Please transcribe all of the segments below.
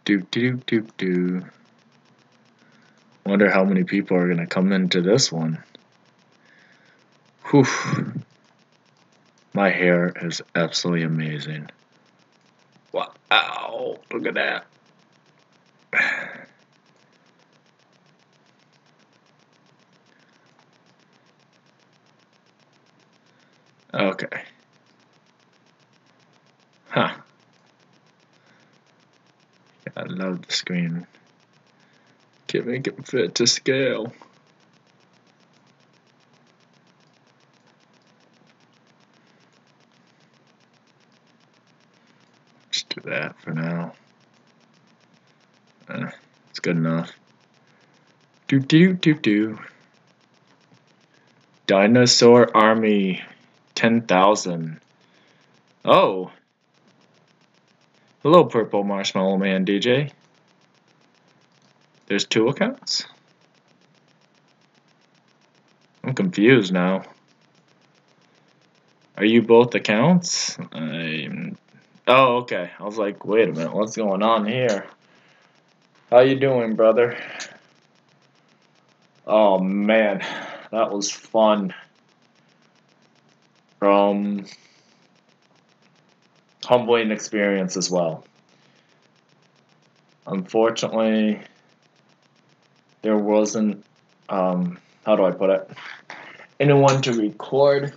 Do. Wonder how many people are gonna come into this one. Whew. My hair is absolutely amazing. Wow, look at that. Okay. Huh. I love the screen. Can't make it fit to scale. Just do that for now. It's good enough. Do. Dinosaur Army 10,000. Oh. Hello, Purple Marshmallow Man DJ. There's 2 accounts? I'm confused now. Are you both accounts? Oh, okay. I was like, wait a minute, what's going on here? How you doing, brother? Oh man, that was fun. Humbling experience as well. Unfortunately, there wasn't, how do I put it, anyone to record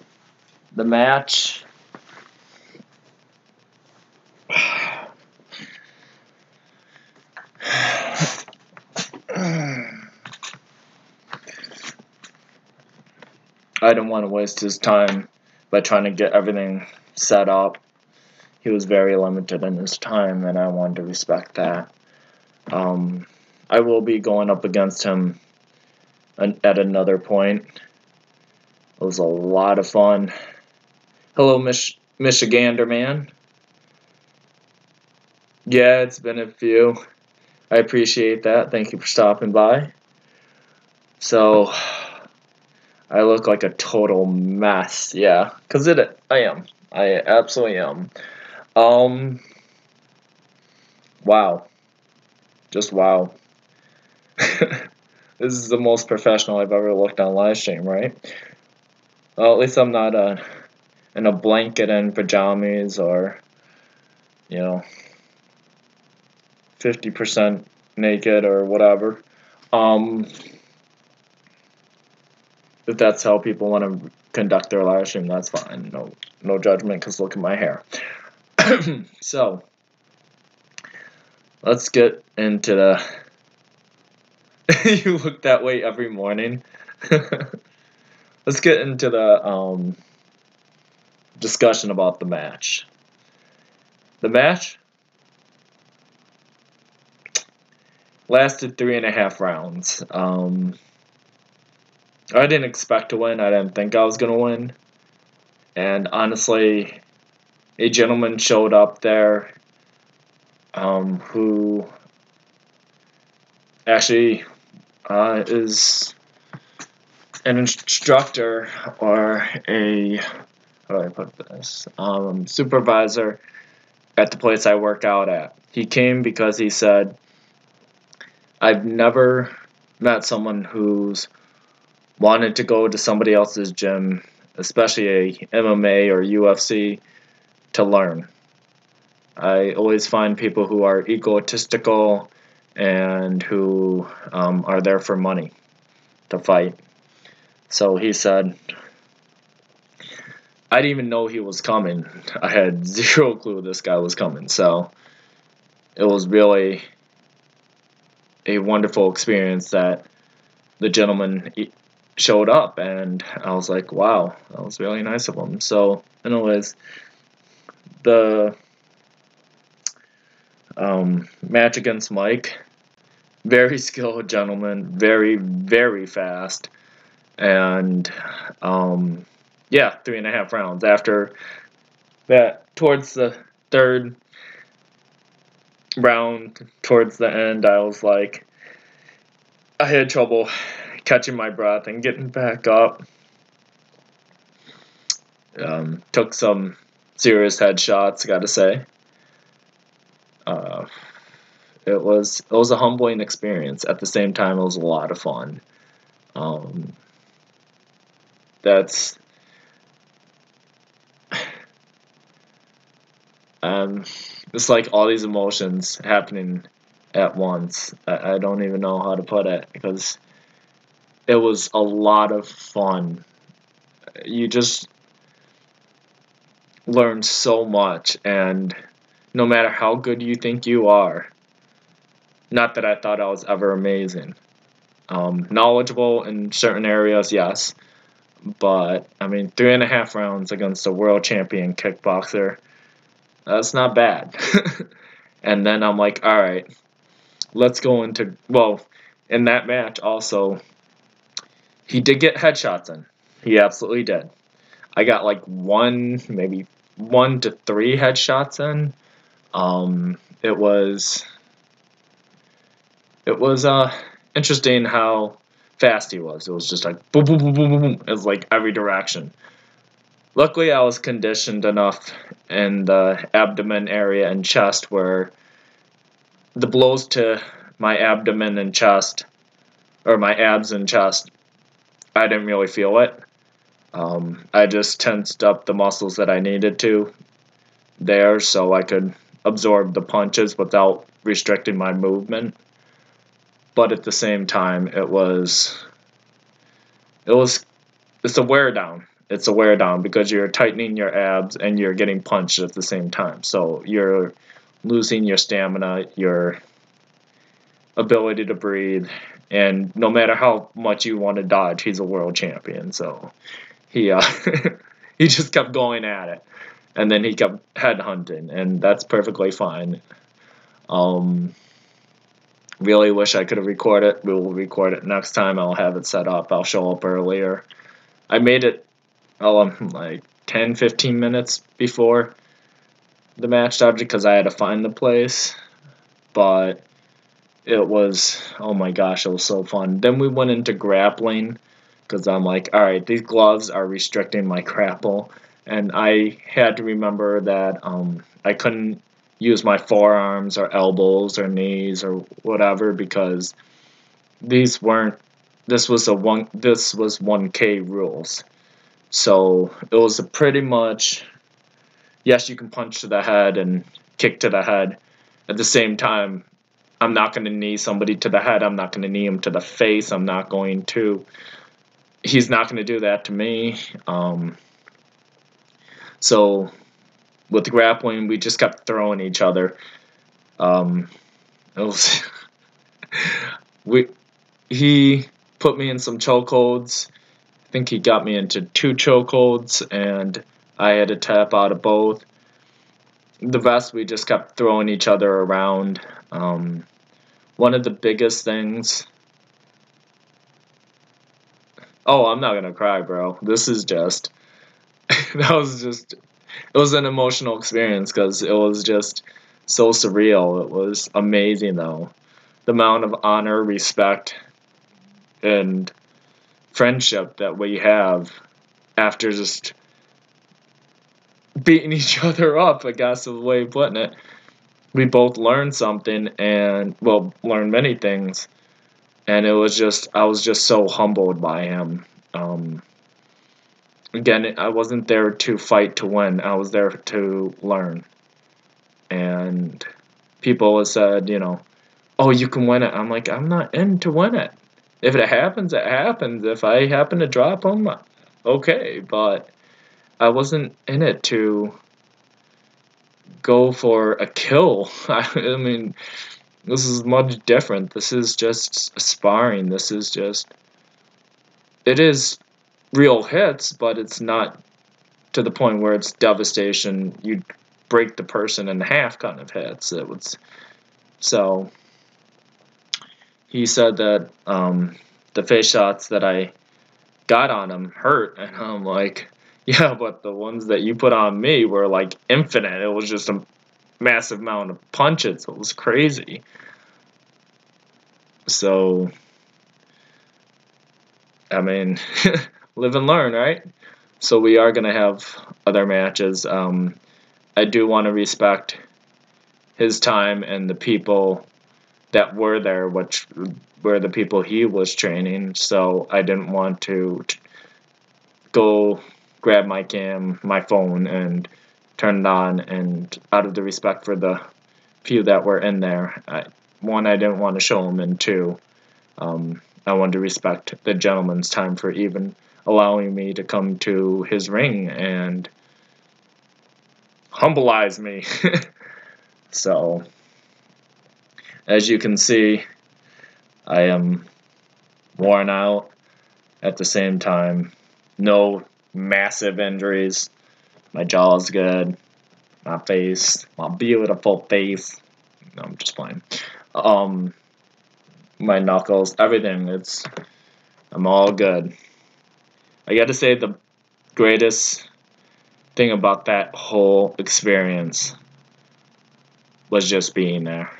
the match. I didn't want to waste his time by trying to get everything set up. He was very limited in his time, and I wanted to respect that. I will be going up against him at another point. It was a lot of fun. Hello, Michigander man. Yeah, it's been a few. I appreciate that. Thank you for stopping by. So, I look like a total mess. Yeah, because I am. I absolutely am. Wow. Just wow. This is the most professional I've ever looked on live stream, right? Well, at least I'm not in a blanket and pajamas or, 50% naked or whatever. If that's how people want to conduct their live stream, that's fine. No judgment, because look at my hair. So, let's get into the... You look that way every morning. Let's get into the discussion about the match. The match lasted 3.5 rounds. I didn't expect to win. I didn't think I was going to win. And honestly, a gentleman showed up there who actually is an instructor or a, how do I put this, supervisor at the place I work out at. He came because he said, I've never met someone who's wanted to go to somebody else's gym, especially a MMA or UFC, to learn. I always find people who are egotistical and who are there for money to fight. So he said, I didn't even know he was coming. I had zero clue this guy was coming. So it was really a wonderful experience that the gentleman showed up, and I was like, wow, that was really nice of him. So anyways, the match against Mike, very skilled gentleman, very, very fast, and yeah, 3.5 rounds. After that, towards the 3rd round, towards the end, I was like, I had trouble catching my breath and getting back up. Took some serious headshots, gotta say. it was a humbling experience. At the same time, it was a lot of fun. That's it's like all these emotions happening at once. I don't even know how to put it, because it was a lot of fun. You just learn so much, and no matter how good you think you are, not that I thought I was ever amazing. Knowledgeable in certain areas, yes, but I mean, 3.5 rounds against a world champion kickboxer, that's not bad. And then I'm like, all right, let's go into, well, in that match also, he did get headshots in. He absolutely did. I got like maybe 1 to 3 headshots in. It was interesting how fast he was. It was just like boom, boom, boom, boom, boom, boom. It was like every direction. Luckily, I was conditioned enough in the abdomen area and chest where the blows to my abdomen and chest, or my abs and chest, I didn't really feel it. I just tensed up the muscles that I needed to there so I could absorb the punches without restricting my movement. But at the same time, it's a wear down. It's a wear down because you're tightening your abs and you're getting punched at the same time. So you're losing your stamina, your ability to breathe, and no matter how much you want to dodge, he's a world champion. So he he just kept going at it, and then he kept headhunting, and that's perfectly fine. Really wish I could have recorded it. We will record it next time. I'll have it set up. I'll show up earlier. I made it like 10-15 minutes before the match started because I had to find the place. But it was, oh my gosh, it was so fun. Then we went into grappling because I'm like, all right, these gloves are restricting my grapple. And I had to remember that I couldn't use my forearms or elbows or knees or whatever because this was 1K rules. So it was pretty much, yes, you can punch to the head and kick to the head. At the same time, I'm not going to knee somebody to the head. I'm not going to knee him to the face. He's not going to do that to me. So with grappling, we just kept throwing each other. It was he put me in some chokeholds. I think he got me into 2 chokeholds, and I had to tap out of both. The rest, we just kept throwing each other around. One of the biggest things... Oh, I'm not gonna cry, bro. This is just... it was an emotional experience because it was just so surreal. It was amazing, though. The amount of honor, respect, and friendship that we have after just beating each other up, I guess is the way of putting it. We both learned something, and, well, learned many things. And I was just so humbled by him. Again, I wasn't there to fight to win. I was there to learn. And people have said, oh, you can win it. I'm like, I'm not in to win it. If it happens, it happens. If I happen to drop him, okay. But I wasn't in it to go for a kill. I mean, this is much different. This is just sparring. It is real hits, but it's not to the point where it's devastation. You break the person in half kind of hits. So he said that the face shots that I got on him hurt, and I'm like, yeah, but the ones that you put on me were like infinite. It was just a massive amount of punches. It was crazy. So, I mean, live and learn, right? So we are going to have other matches. I do want to respect his time and the people that were there, which were the people he was training. So I didn't want to go grab my phone, and turn it on, and out of the respect for the few that were in there, one, I didn't want to show them, and two, I wanted to respect the gentleman's time for even allowing me to come to his ring and humbleize me. So, as you can see, I am worn out. At the same time, no massive injuries. My jaw's good. My face, my beautiful face. No, I'm just playing. My knuckles, everything. I'm all good. I gotta say, the greatest thing about that whole experience was just being there.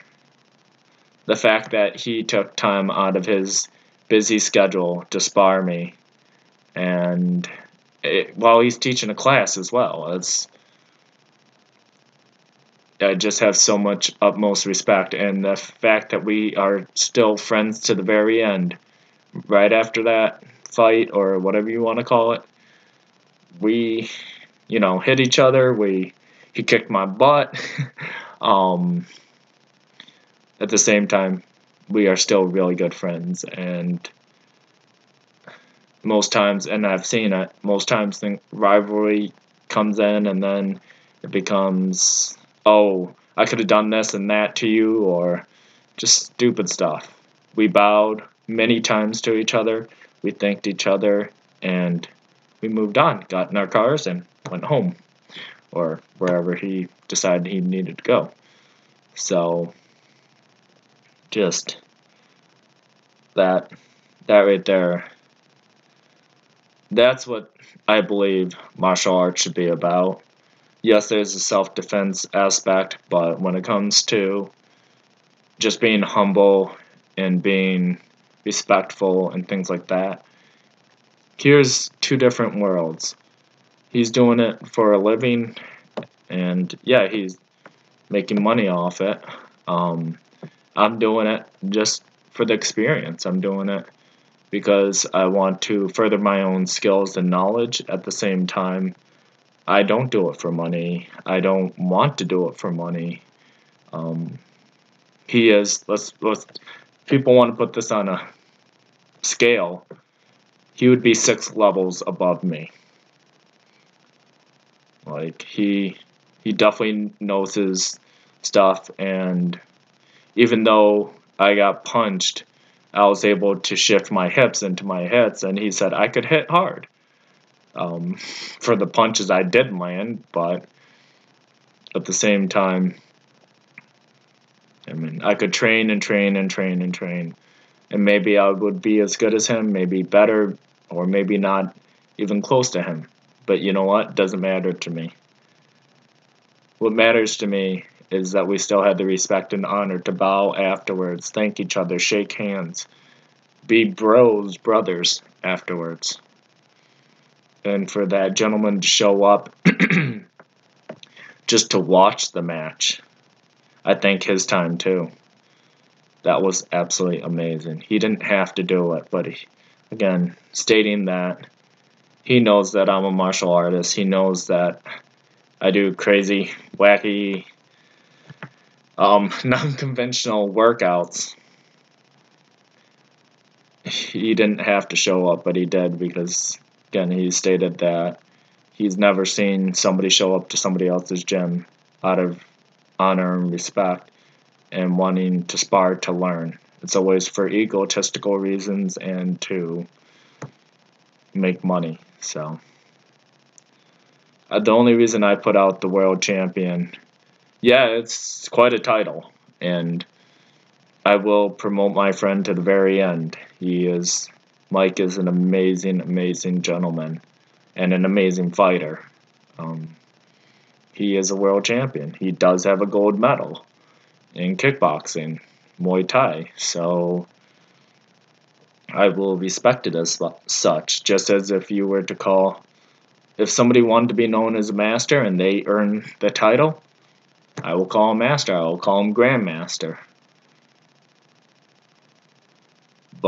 The fact that he took time out of his busy schedule to spar me, and while he's teaching a class as well. I just have so much utmost respect, and the fact that we are still friends to the very end, right after that fight, or whatever you want to call it, we, hit each other. He kicked my butt. At the same time, we are still really good friends, and most times, and I've seen it, most times the rivalry comes in, and then it becomes, oh, I could have done this and that to you, or just stupid stuff. We bowed many times to each other, we thanked each other, and we moved on, got in our cars, and went home, or wherever he decided he needed to go. So, just that right there, that's what I believe martial arts should be about. Yes, there's a self-defense aspect, but when it comes to just being humble and being respectful and things like that, here's two different worlds. He's doing it for a living, and yeah, he's making money off it. I'm doing it just for the experience. I'm doing it because I want to further my own skills and knowledge. At the same time, I don't do it for money. I don't want to do it for money. He is, let's people want to put this on a scale. He would be 6 levels above me. Like, he definitely knows his stuff, and even though I got punched, I was able to shift my hips into my hits, and he said I could hit hard for the punches I did land, but at the same time, I mean, I could train and train and train and train, and maybe I would be as good as him, maybe better, or maybe not even close to him. But you know what? Doesn't matter to me. What matters to me is that we still had the respect and honor to bow afterwards, thank each other, shake hands, be brothers afterwards. And for that gentleman to show up just to watch the match, I thank his time too. That was absolutely amazing. He didn't have to do it, but again, stating that he knows that I'm a martial artist. He knows that I do crazy, wacky, non-conventional workouts. He didn't have to show up, but he did, because, again, he stated that he's never seen somebody show up to somebody else's gym out of honor and respect and wanting to spar to learn. It's always for egotistical reasons and to make money. So, the only reason I put out the world champion, yeah, it's quite a title, and I will promote my friend to the very end. Mike is an amazing, amazing gentleman and an amazing fighter. He is a world champion. He does have a gold medal in kickboxing, Muay Thai, so I will respect it as such, just as if you were to call, if somebody wanted to be known as a master and they earn the title, I will call him master, I will call him grandmaster.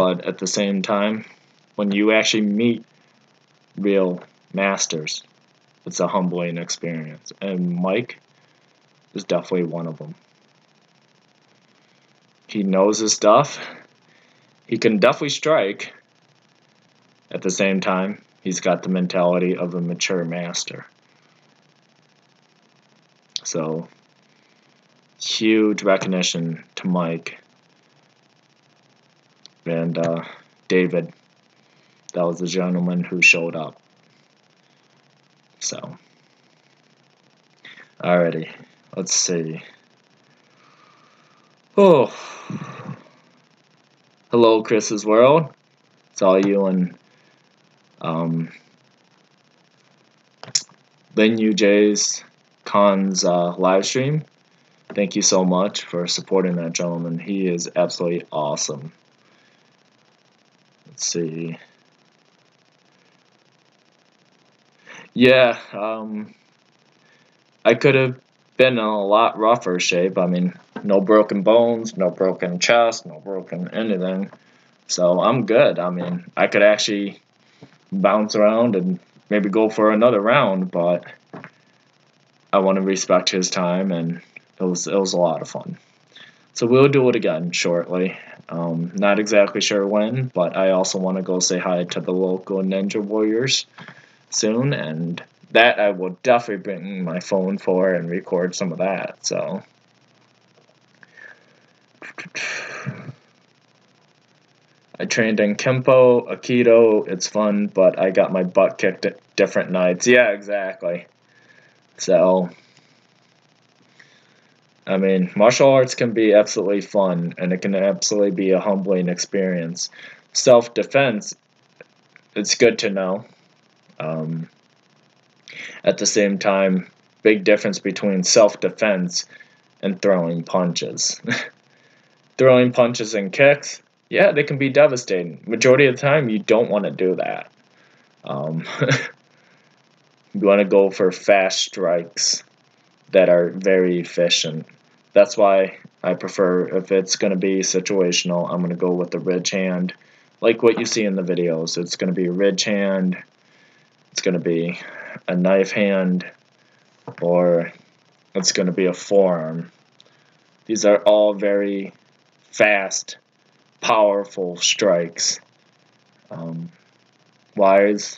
but at the same time, when you actually meet real masters, it's a humbling experience, and Mike is definitely one of them. He knows his stuff. He can definitely strike. At the same time, he's got the mentality of a mature master. So, huge recognition to Mike and David. That was the gentleman who showed up. So, alrighty, let's see. Oh, hello, Chris's World. It's all you and Lin UJ's Khan's live stream. Thank you so much for supporting that gentleman. He is absolutely awesome. Let's see. Yeah, I could have been in a lot rougher shape. I mean, no broken bones, no broken chest, no broken anything. So I'm good. I mean, I could actually bounce around and maybe go for another round, but I want to respect his time, and it was a lot of fun. So we'll do it again shortly. Not exactly sure when, but I also want to go say hi to the local Ninja Warriors soon, and that I will definitely bring my phone for and record some of that. So I trained in Kempo, Aikido. It's fun, but I got my butt kicked at different nights. Yeah, exactly. So, I mean, martial arts can be absolutely fun, and it can absolutely be a humbling experience. Self-defense, it's good to know. At the same time, big difference between self-defense and throwing punches. Throwing punches and kicks, yeah, they can be devastating. Majority of the time, you don't want to do that. You want to go for fast strikes that are very efficient. That's why I prefer, if it's going to be situational, I'm going to go with the ridge hand, like what you see in the videos. It's going to be a ridge hand, it's going to be a knife hand, or it's going to be a forearm. These are all very fast, powerful strikes. Why is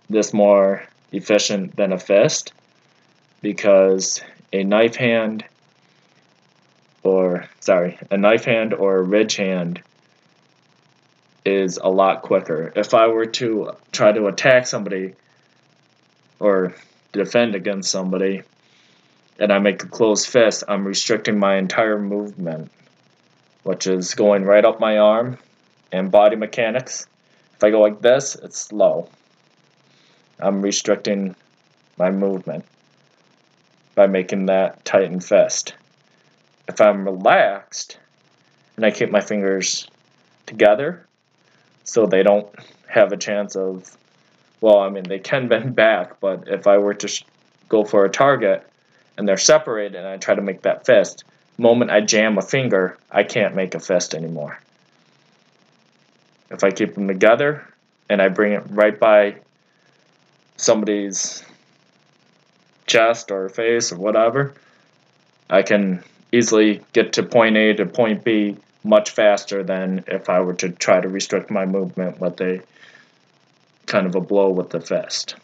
this more efficient than a fist? Because a knife hand or a ridge hand is a lot quicker. If I were to try to attack somebody or defend against somebody and I make a closed fist, I'm restricting my entire movement, which is going right up my arm and body mechanics. If I go like this, it's slow. I'm restricting my movement by making that tightened fist. If I'm relaxed and I keep my fingers together so they don't have a chance of, well, I mean, they can bend back, but if I were to go for a target and they're separated and I try to make that fist, the moment I jam a finger, I can't make a fist anymore. If I keep them together and I bring it right by somebody's chest or face or whatever, I can easily get to point A to point B much faster than if I were to try to restrict my movement with a kind of a blow with the fist.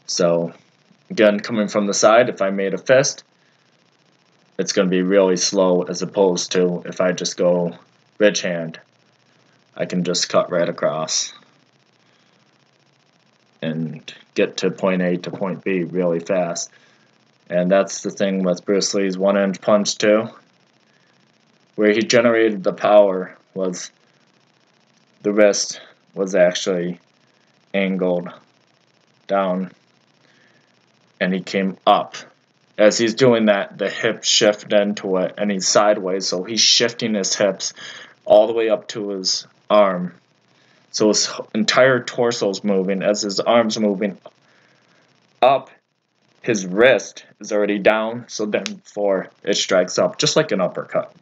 So again, coming from the side, if I made a fist, it's going to be really slow, as opposed to if I just go ridge hand, I can just cut right across and get to point A to point B really fast. And that's the thing with Bruce Lee's one-inch punch too. Where he generated the power was the wrist was actually angled down and he came up. As he's doing that, the hips shift into it and he's sideways, so he's shifting his hips all the way up to his arm. So his entire torso is moving. As his arm's moving up, his wrist is already down, so then it strikes up, just like an uppercut.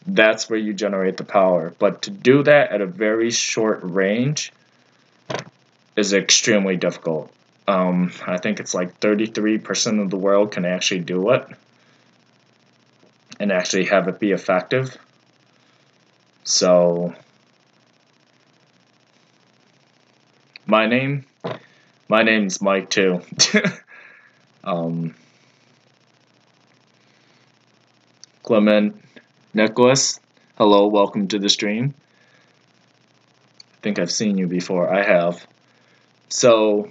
That's where you generate the power. But to do that at a very short range is extremely difficult. I think it's like 33% of the world can actually do it and actually have it be effective. So my name's Mike too. Clement Nicholas, hello, welcome to the stream. I think I've seen you before. I have. So,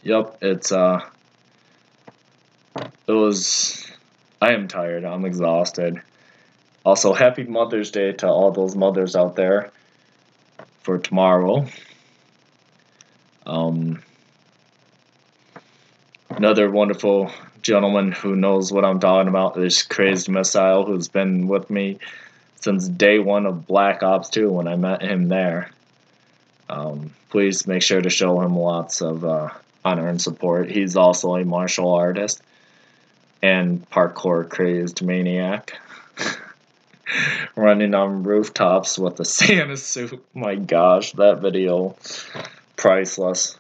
yep, I am tired. I'm exhausted. Also, happy Mother's Day to all those mothers out there for tomorrow. Another wonderful gentleman who knows what I'm talking about is Crazed Missile, who's been with me since day one of Black Ops 2 when I met him there. Please make sure to show him lots of honor and support. He's also a martial artist and parkour crazed maniac. Running on rooftops with a Santa suit. My gosh, that video, priceless.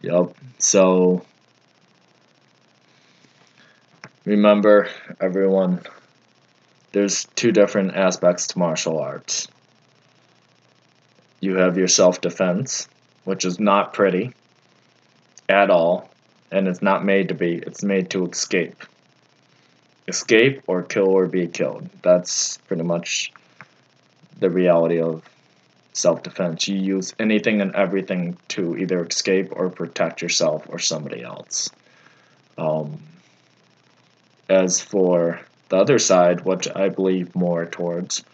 Yep, so remember, everyone, there's two different aspects to martial arts. You have your self-defense, which is not pretty at all, and it's not made to be. It's made to escape. Escape or kill or be killed. That's pretty much the reality of self-defense. You use anything and everything to either escape or protect yourself or somebody else. As for the other side, which I believe more towards,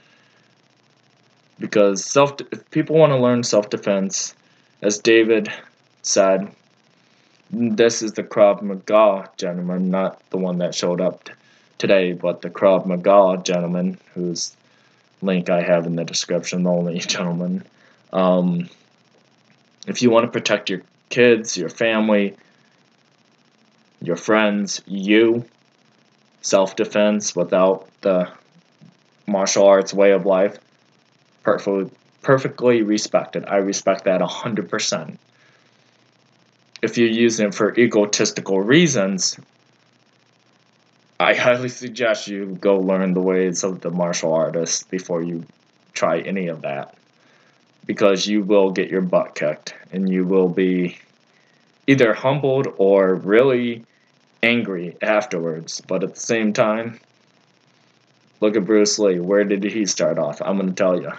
because if people want to learn self-defense, as David said, this is the Krav Maga gentleman, not the one that showed up today, but the Krav Maga gentleman, whose link I have in the description, the only gentleman. If you want to protect your kids, your family, your friends, self-defense without the martial arts way of life, perfectly respected. I respect that 100%. If you're using it for egotistical reasons, I highly suggest you go learn the ways of the martial artist before you try any of that, because you will get your butt kicked and you will be either humbled or really angry afterwards. But at the same time, look at Bruce Lee. Where did he start off? I'm going to tell you.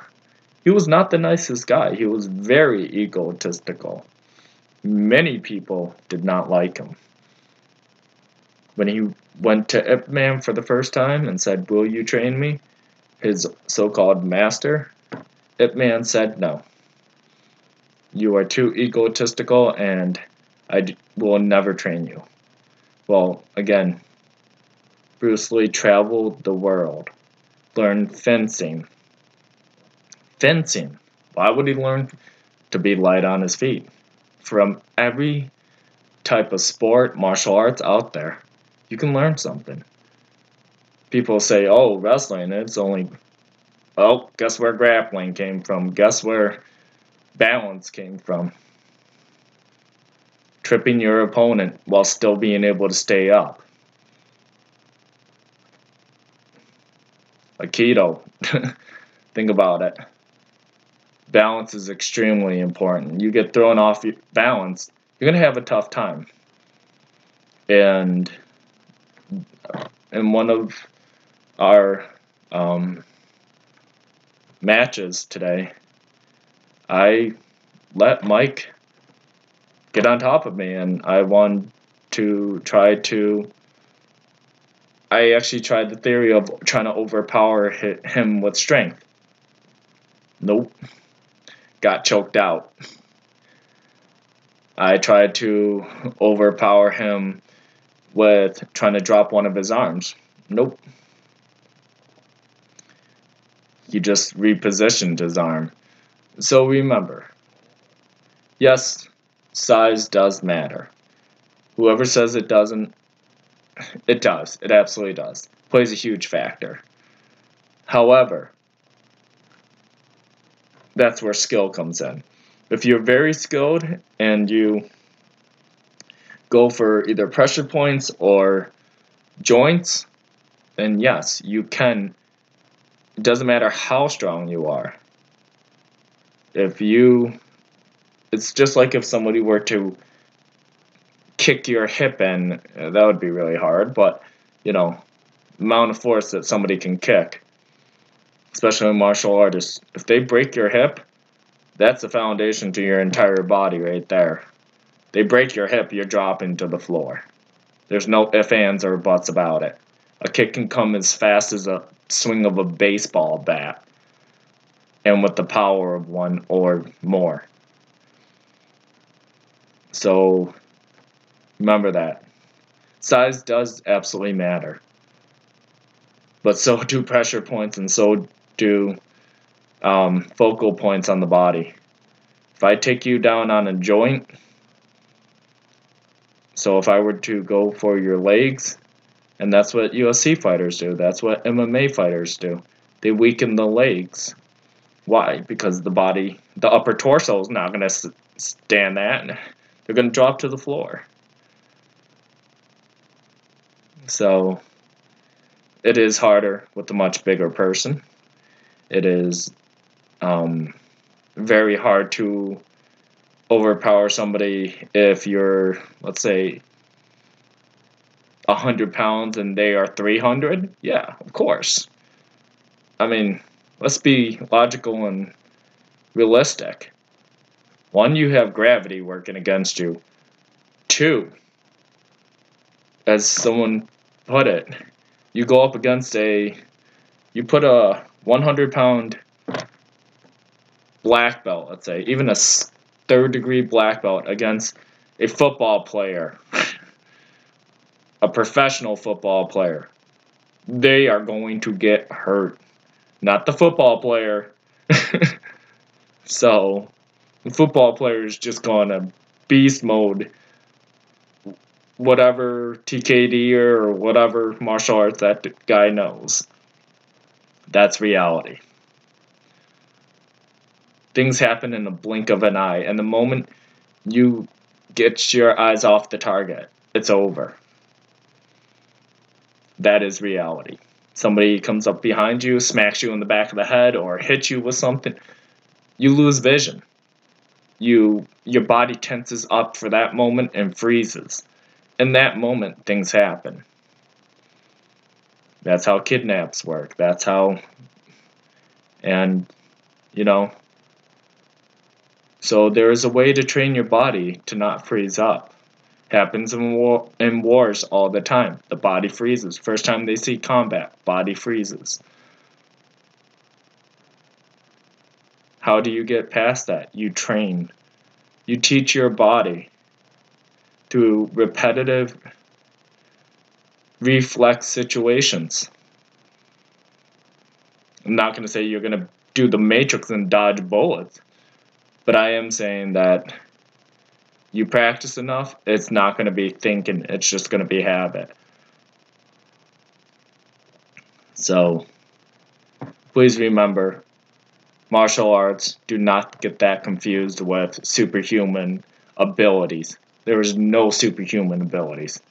He was not the nicest guy. He was very egotistical. Many people did not like him. When he went to Ip Man for the first time and said, "Will you train me?" his so-called master, Ip Man said, "No. You are too egotistical and I will never train you." Well, again, Bruce Lee traveled the world, learned fencing. Fencing. Why would he learn to be light on his feet? From every type of sport, martial arts out there, you can learn something. People say, "Oh, wrestling, it's only..." Oh, guess where grappling came from? Guess where balance came from? Tripping your opponent while still being able to stay up. Aikido. Think about it. Balance is extremely important. You get thrown off your balance, you're going to have a tough time. And in one of our matches today, I let Mike get on top of me, and I wanted to I actually tried the theory of trying to overpower him with strength. Nope. Got choked out. I tried to overpower him with trying to drop one of his arms. Nope. He just repositioned his arm. So remember, yes, size does matter. Whoever says it doesn't, it does. It absolutely does. Plays a huge factor. However, that's where skill comes in. If you're very skilled and you go for either pressure points or joints, then yes, you can. It doesn't matter how strong you are. It's just like if somebody were to kick your hip in, that would be really hard, but, amount of force that somebody can kick, especially martial artists, if they break your hip, that's the foundation to your entire body right there. They break your hip, you're dropping to the floor. There's no ifs, ands, or buts about it. A kick can come as fast as a swing of a baseball bat, and with the power of one or more. So remember that. Size does absolutely matter. But so do pressure points, and so do focal points on the body. If I take you down on a joint, so if I were to go for your legs, and that's what UFC fighters do, that's what MMA fighters do, they weaken the legs. Why? Because the upper torso is not going to stand that. They're going to drop to the floor. So it is harder with a much bigger person. It is very hard to overpower somebody if you're, let's say, 100 pounds and they are 300. Yeah, of course. I mean, let's be logical and realistic. One, you have gravity working against you. Two, as someone put it, you go up against you put a 100-pound black belt, let's say, even a third-degree black belt against a football player, a professional football player. They are going to get hurt. Not the football player. So, the football player is just going to beast mode whatever TKD or whatever martial arts that guy knows. That's reality. Things happen in the blink of an eye, and the moment you get your eyes off the target, it's over. That is reality. Somebody comes up behind you, smacks you in the back of the head, or hits you with something, you lose vision. Your body tenses up for that moment and freezes. In that moment, things happen. That's how kidnaps work. That's how, and, so there is a way to train your body to not freeze up. Happens in wars all the time. The body freezes. First time they see combat, body freezes. How do you get past that? You train. You teach your body through repetitive reflex situations. I'm not going to say you're going to do the Matrix and dodge bullets, but I am saying that you practice enough, it's not going to be thinking, it's just going to be habit. So, please remember, martial arts, do not get that confused with superhuman abilities. There is no superhuman abilities.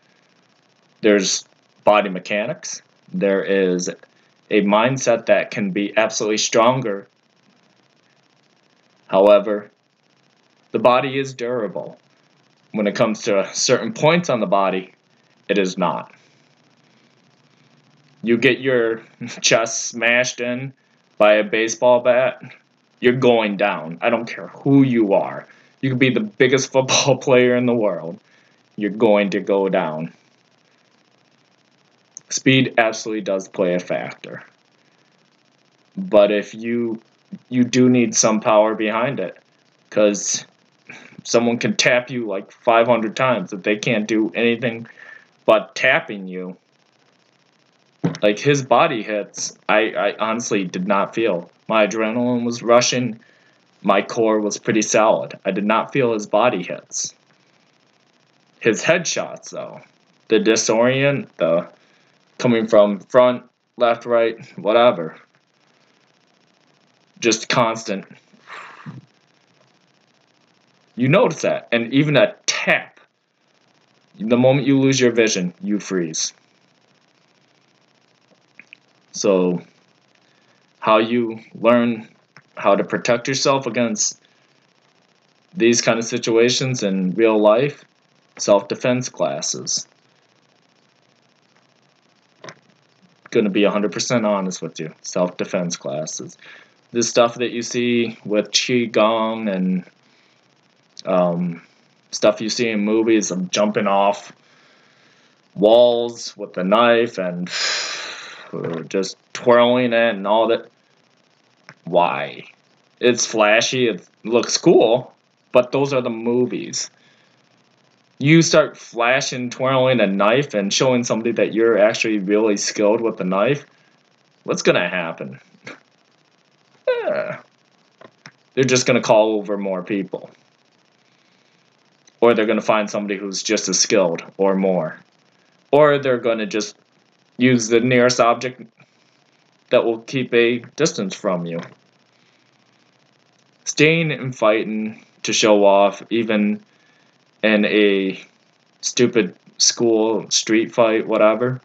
There's body mechanics. There is a mindset that can be absolutely stronger. However, the body is durable. When it comes to certain points on the body, it is not. You get your chest smashed in by a baseball bat, you're going down. I don't care who you are. You could be the biggest football player in the world. You're going to go down. Speed absolutely does play a factor. But if you do need some power behind it, because someone can tap you like 500 times. If they can't do anything but tapping you, like his body hits, I honestly did not feel. My adrenaline was rushing. My core was pretty solid. I did not feel his body hits. His headshots, though, the disorient, the coming from front, left, right, whatever, just constant. You notice that, and even a tap, the moment you lose your vision, you freeze. So, how you learn how to protect yourself against these kind of situations in real life? Self-defense classes. Going to be 100% honest with you. Self-defense classes. This stuff that you see with Qigong and stuff you see in movies of jumping off walls with a knife and just twirling it and all that. Why? It's flashy, it looks cool, but those are the movies. You start flashing, twirling a knife and showing somebody that you're actually really skilled with the knife, what's going to happen? They're just going to call over more people. Or they're going to find somebody who's just as skilled or more. Or they're going to just use the nearest object that will keep a distance from you. Staying and fighting to show off, even in a stupid school street fight, whatever,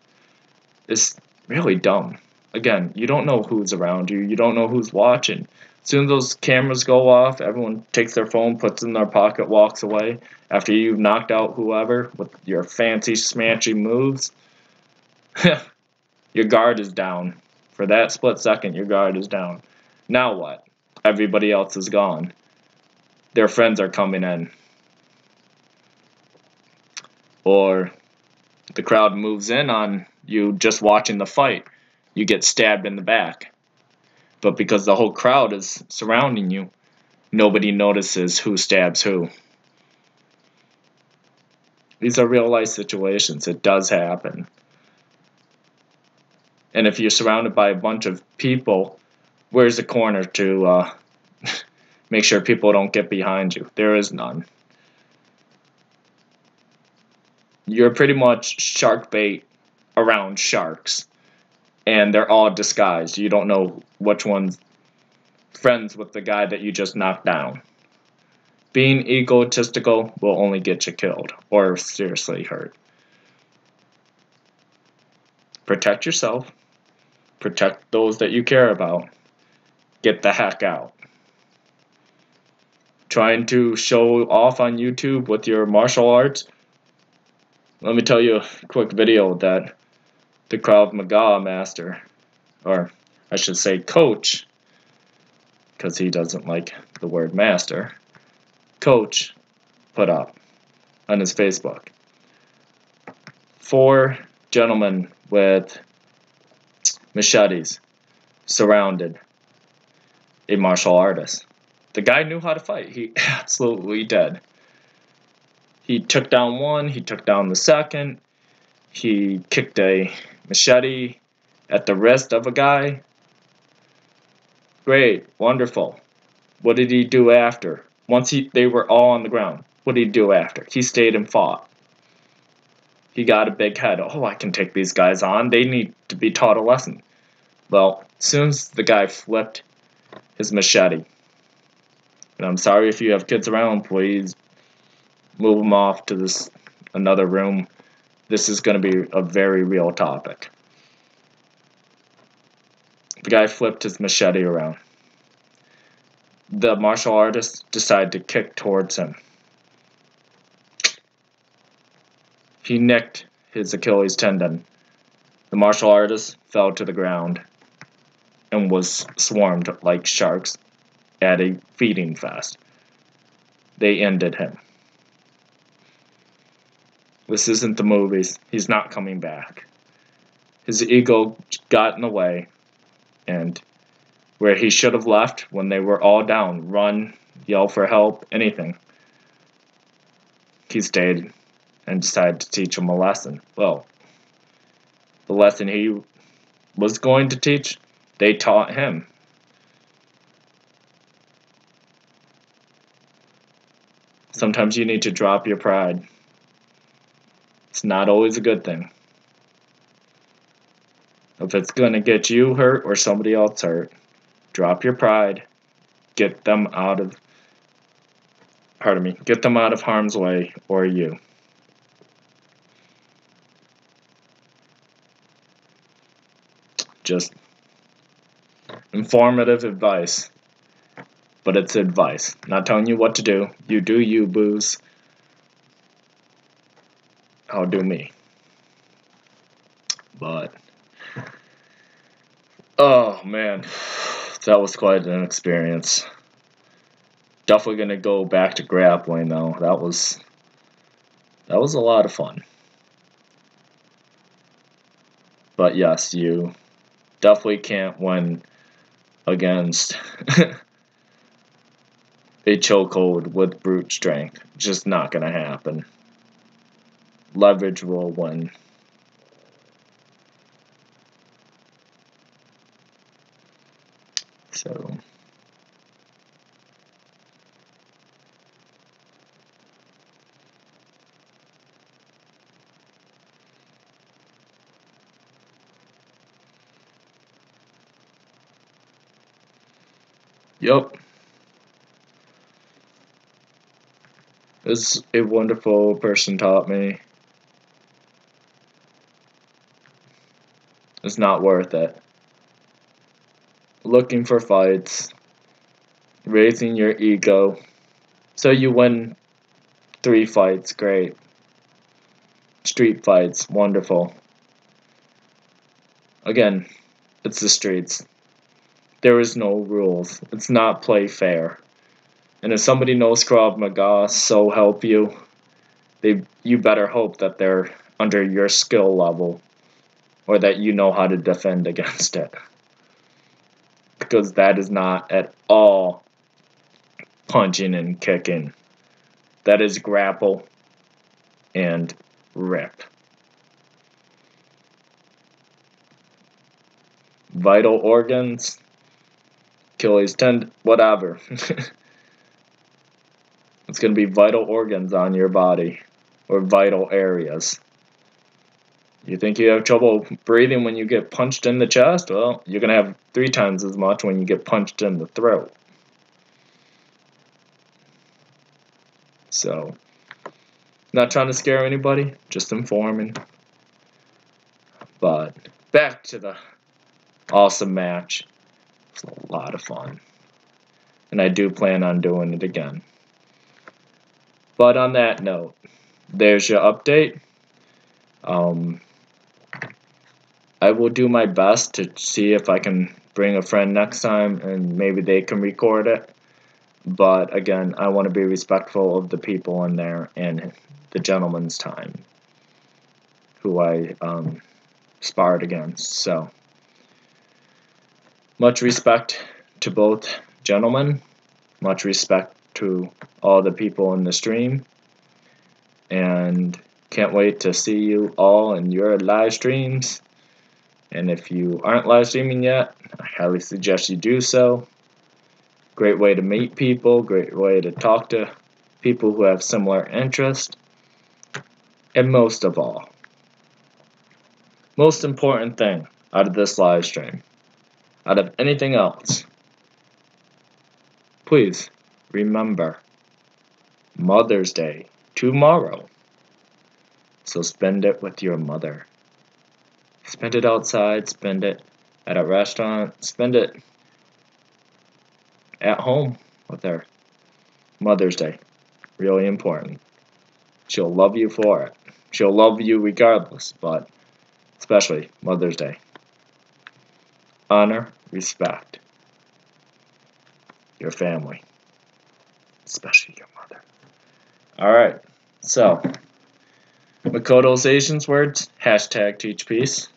is really dumb. Again, you don't know who's around you. You don't know who's watching. As soon as those cameras go off, everyone takes their phone, puts it in their pocket, walks away. After you've knocked out whoever with your fancy, smashy moves, your guard is down. For that split second, your guard is down. Now what? Everybody else is gone. Their friends are coming in. Or the crowd moves in on you just watching the fight. You get stabbed in the back. But because the whole crowd is surrounding you, nobody notices who stabs who. These are real life situations. It does happen. And if you're surrounded by a bunch of people, where's the corner to make sure people don't get behind you? There is none. You're pretty much shark bait around sharks. And they're all disguised. You don't know which one's friends with the guy that you just knocked down. Being egotistical will only get you killed or seriously hurt. Protect yourself. Protect those that you care about. Get the heck out. Trying to show off on YouTube with your martial arts? Let me tell you a quick video that the Krav Maga master, or I should say coach, because he doesn't like the word master, coach put up on his Facebook. 4 gentlemen with machetes surrounded a martial artist. The guy knew how to fight. He absolutely did. He took down one, he took down the second, he kicked a machete at the wrist of a guy. Great, wonderful. What did he do after? Once they were all on the ground, what did he do after? He stayed and fought. He got a big head. Oh, I can take these guys on. They need to be taught a lesson. Well, as soon as the guy flipped his machete, and I'm sorry if you have kids around, please move them off to this another room. This is going to be a very real topic. The guy flipped his machete around. The martial artist decided to kick towards him. He nicked his Achilles tendon. The martial artist fell to the ground and was swarmed like sharks at a feeding fest. They ended him. This isn't the movies. He's not coming back. His ego got in the way, and where he should have left when they were all down, run, yell for help, anything, he stayed and decided to teach him a lesson. Well, the lesson he was going to teach, they taught him. Sometimes you need to drop your pride. not always a good thing. If it's going to get you hurt or somebody else hurt, drop your pride. Get them out of harm's way, or you. Just informative advice. But it's advice. Not telling you what to do. You do you, booze. I'll do me. But, oh man, that was quite an experience. Definitely gonna go back to grappling though. That was a lot of fun. But yes, you definitely can't win against a chokehold with brute strength. Just not gonna happen. Leverage will win. So yep. This a wonderful person taught me. It's not worth it. Looking for fights, raising your ego. So you win 3 fights, great. Street fights, wonderful. Again, it's the streets. There is no rules. It's not play fair. And if somebody knows Krav Maga, so help you, you better hope that they're under your skill level, or that you know how to defend against it. Because that is not at all punching and kicking. That is grapple and rip. Vital organs, Achilles tendon, whatever. It's going to be vital organs on your body, or vital areas. You think you have trouble breathing when you get punched in the chest? Well, you're going to have 3 times as much when you get punched in the throat. So, not trying to scare anybody, just informing. But, back to the awesome match. It was a lot of fun. And I do plan on doing it again. But on that note, there's your update. I will do my best to see if I can bring a friend next time and maybe they can record it. But again, I want to be respectful of the people in there and the gentleman's time who I sparred against. So, much respect to both gentlemen. Much respect to all the people in the stream. And can't wait to see you all in your live streams. And if you aren't live streaming yet, I highly suggest you do so. Great way to meet people, great way to talk to people who have similar interests. And most of all, most important thing out of this live stream, out of anything else, please remember Mother's Day tomorrow. So spend it with your mother. Spend it outside, spend it at a restaurant, spend it at home with her. Mother's Day, really important. She'll love you for it. She'll love you regardless, but especially Mother's Day. Honor, respect your family, especially your mother. Alright, so Makoto's Asian's words, hashtag teach peace.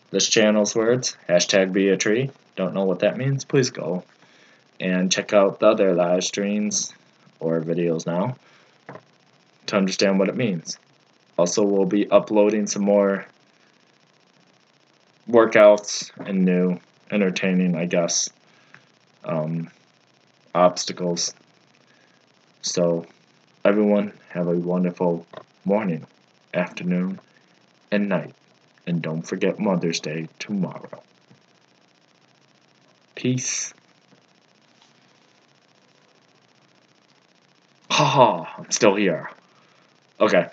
This channel's words, hashtag be a tree. Don't know what that means? Please go and check out the other live streams or videos now to understand what it means. Also, we'll be uploading some more workouts and new, entertaining, I guess, obstacles. So, everyone, have a wonderful morning, afternoon, and night. And don't forget Mother's Day tomorrow. Peace. Haha, I'm still here. Okay.